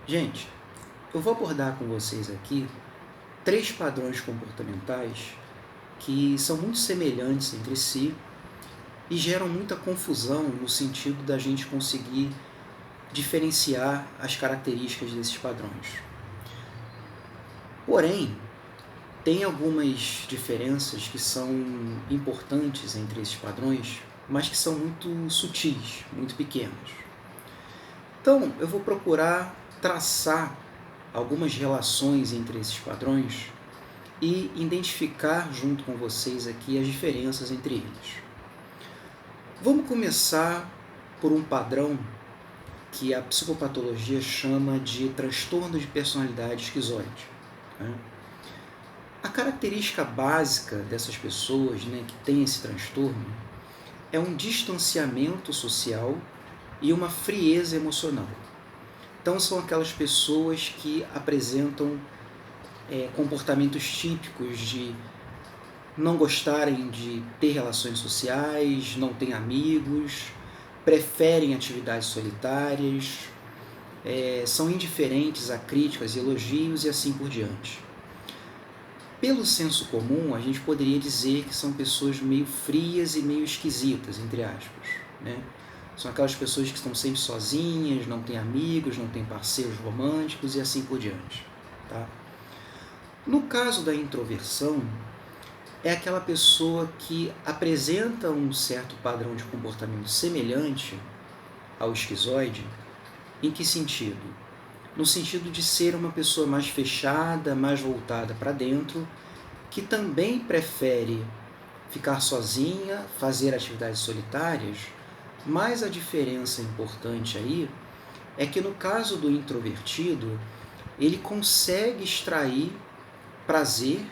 Gente, eu vou abordar com vocês aqui 3 padrões comportamentais que são muito semelhantes entre si e geram muita confusão no sentido da gente conseguir diferenciar as características desses padrões. Porém, tem algumas diferenças que são importantes entre esses padrões, mas que são muito sutis, muito pequenas. Então, eu vou procurar traçar algumas relações entre esses padrões e identificar junto com vocês aqui as diferenças entre eles. Vamos começar por um padrão que a psicopatologia chama de transtorno de personalidade esquizoide. A característica básica dessas pessoas, que têm esse transtorno é um distanciamento social e uma frieza emocional. Então são aquelas pessoas que apresentam comportamentos típicos de não gostarem de ter relações sociais, não têm amigos, preferem atividades solitárias, são indiferentes a críticas e elogios e assim por diante. Pelo senso comum, a gente poderia dizer que são pessoas meio frias e meio esquisitas, entre aspas, São aquelas pessoas que estão sempre sozinhas, não têm amigos, não têm parceiros românticos e assim por diante. Tá? No caso da introversão, é aquela pessoa que apresenta um certo padrão de comportamento semelhante ao esquizoide. Em que sentido? No sentido de ser uma pessoa mais fechada, mais voltada para dentro, que também prefere ficar sozinha, fazer atividades solitárias, mas a diferença importante aí é que no caso do introvertido, ele consegue extrair prazer,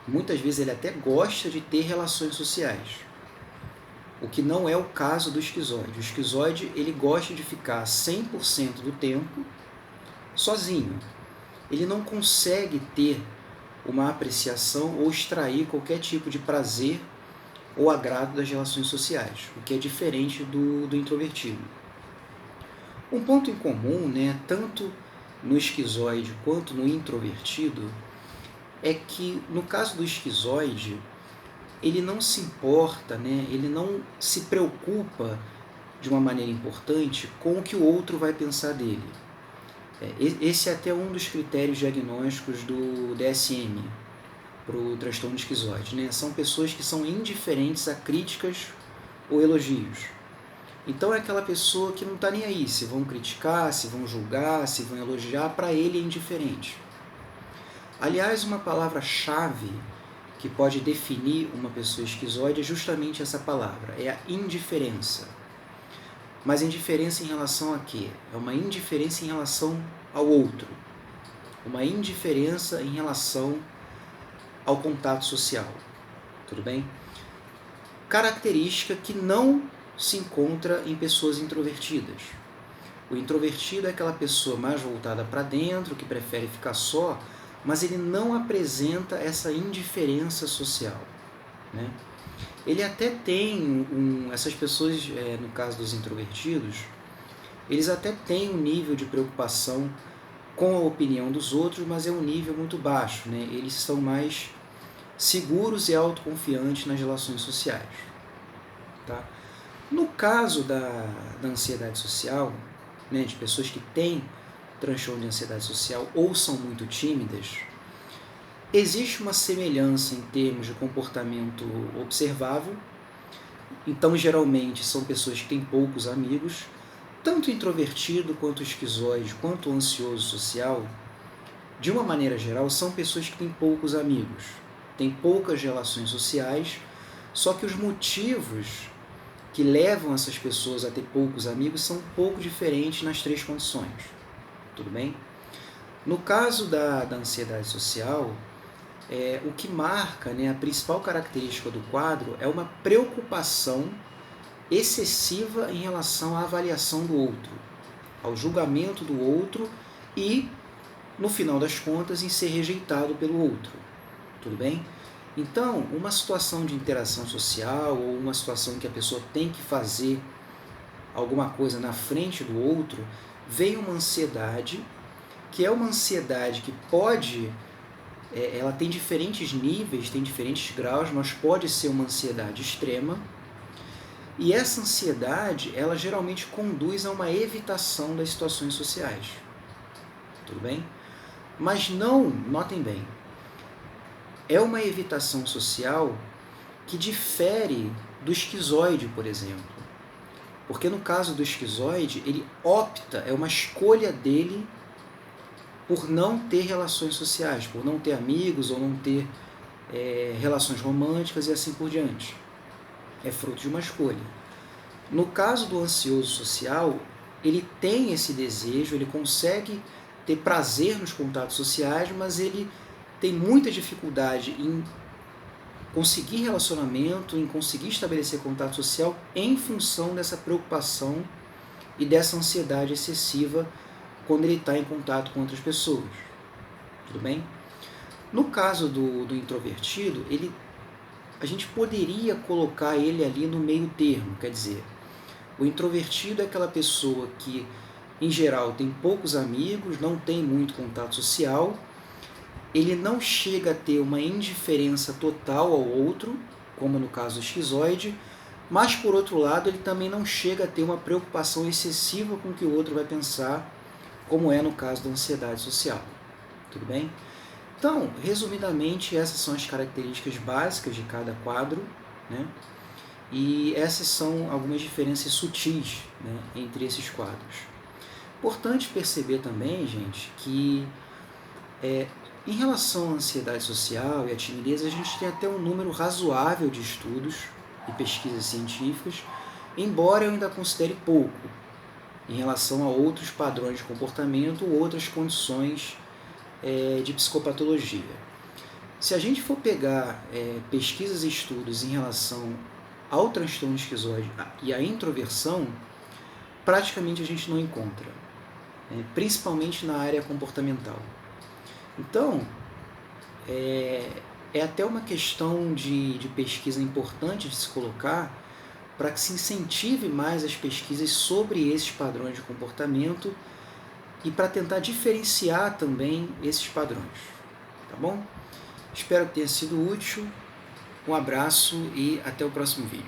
muitas vezes ele até gosta de ter relações sociais, o que não é o caso do esquizoide. O esquizoide ele gosta de ficar 100% do tempo sozinho. Ele não consegue ter uma apreciação ou extrair qualquer tipo de prazer ou agrado das relações sociais, o que é diferente do introvertido. Um ponto em comum, tanto no esquizoide quanto no introvertido, é que no caso do esquizoide, ele não se importa, ele não se preocupa de uma maneira importante com o que o outro vai pensar dele. Esse é até um dos critérios diagnósticos do DSM para o transtorno de esquizoide. São pessoas que são indiferentes a críticas ou elogios. Então é aquela pessoa que não está nem aí se vão criticar, se vão julgar, se vão elogiar, para ele é indiferente. Aliás, uma palavra-chave que pode definir uma pessoa esquizoide é justamente essa palavra, é a indiferença. Mas indiferença em relação a quê? É uma indiferença em relação ao outro, uma indiferença em relação ao contato social, tudo bem? Característica que não se encontra em pessoas introvertidas. O introvertido é aquela pessoa mais voltada para dentro, que prefere ficar só, mas ele não apresenta essa indiferença social, Ele até tem, essas pessoas, no caso dos introvertidos, eles até têm um nível de preocupação com a opinião dos outros, mas é um nível muito baixo, Eles são mais seguros e autoconfiantes nas relações sociais. Tá? No caso da ansiedade social, de pessoas que têm transtorno de ansiedade social ou são muito tímidas, existe uma semelhança em termos de comportamento observável. Então, geralmente, são pessoas que têm poucos amigos, tanto introvertido, quanto esquizoide, quanto ansioso social. De uma maneira geral, são pessoas que têm poucos amigos, têm poucas relações sociais, só que os motivos que levam essas pessoas a ter poucos amigos são um pouco diferentes nas 3 condições. Tudo bem? No caso da ansiedade social, o que marca, a principal característica do quadro é uma preocupação excessiva em relação à avaliação do outro, ao julgamento do outro e, no final das contas, em ser rejeitado pelo outro. Tudo bem? Então, uma situação de interação social ou uma situação em que a pessoa tem que fazer alguma coisa na frente do outro, vem uma ansiedade que é uma ansiedade que pode, ela tem diferentes níveis, tem diferentes graus, mas pode ser uma ansiedade extrema. E essa ansiedade, ela geralmente conduz a uma evitação das situações sociais. Tudo bem? Mas não, notem bem, é uma evitação social que difere do esquizoide, por exemplo. Porque no caso do esquizoide, ele opta, é uma escolha dele por não ter relações sociais, por não ter amigos ou não ter relações românticas e assim por diante. É fruto de uma escolha. No caso do ansioso social, ele tem esse desejo, ele consegue ter prazer nos contatos sociais, mas ele tem muita dificuldade em conseguir relacionamento, em conseguir estabelecer contato social em função dessa preocupação e dessa ansiedade excessiva quando ele está em contato com outras pessoas. Tudo bem? No caso do introvertido, a gente poderia colocar ele ali no meio termo, quer dizer, o introvertido é aquela pessoa que, em geral, tem poucos amigos, não tem muito contato social, ele não chega a ter uma indiferença total ao outro, como no caso do esquizoide, mas, por outro lado, ele também não chega a ter uma preocupação excessiva com o que o outro vai pensar, como é no caso da ansiedade social. Tudo bem? Então, resumidamente, essas são as características básicas de cada quadro, né? E essas são algumas diferenças sutis, né, entre esses quadros. Importante perceber também, gente, que em relação à ansiedade social e à timidez, a gente tem até um número razoável de estudos e pesquisas científicas, embora eu ainda considere pouco em relação a outros padrões de comportamento ou outras condições de psicopatologia. Se a gente for pegar pesquisas e estudos em relação ao transtorno esquizoide e à introversão, praticamente a gente não encontra, principalmente na área comportamental. Então, é até uma questão de pesquisa importante de se colocar para que se incentive mais as pesquisas sobre esses padrões de comportamento e para tentar diferenciar também esses padrões. Tá bom? Espero que tenha sido útil. Um abraço e até o próximo vídeo.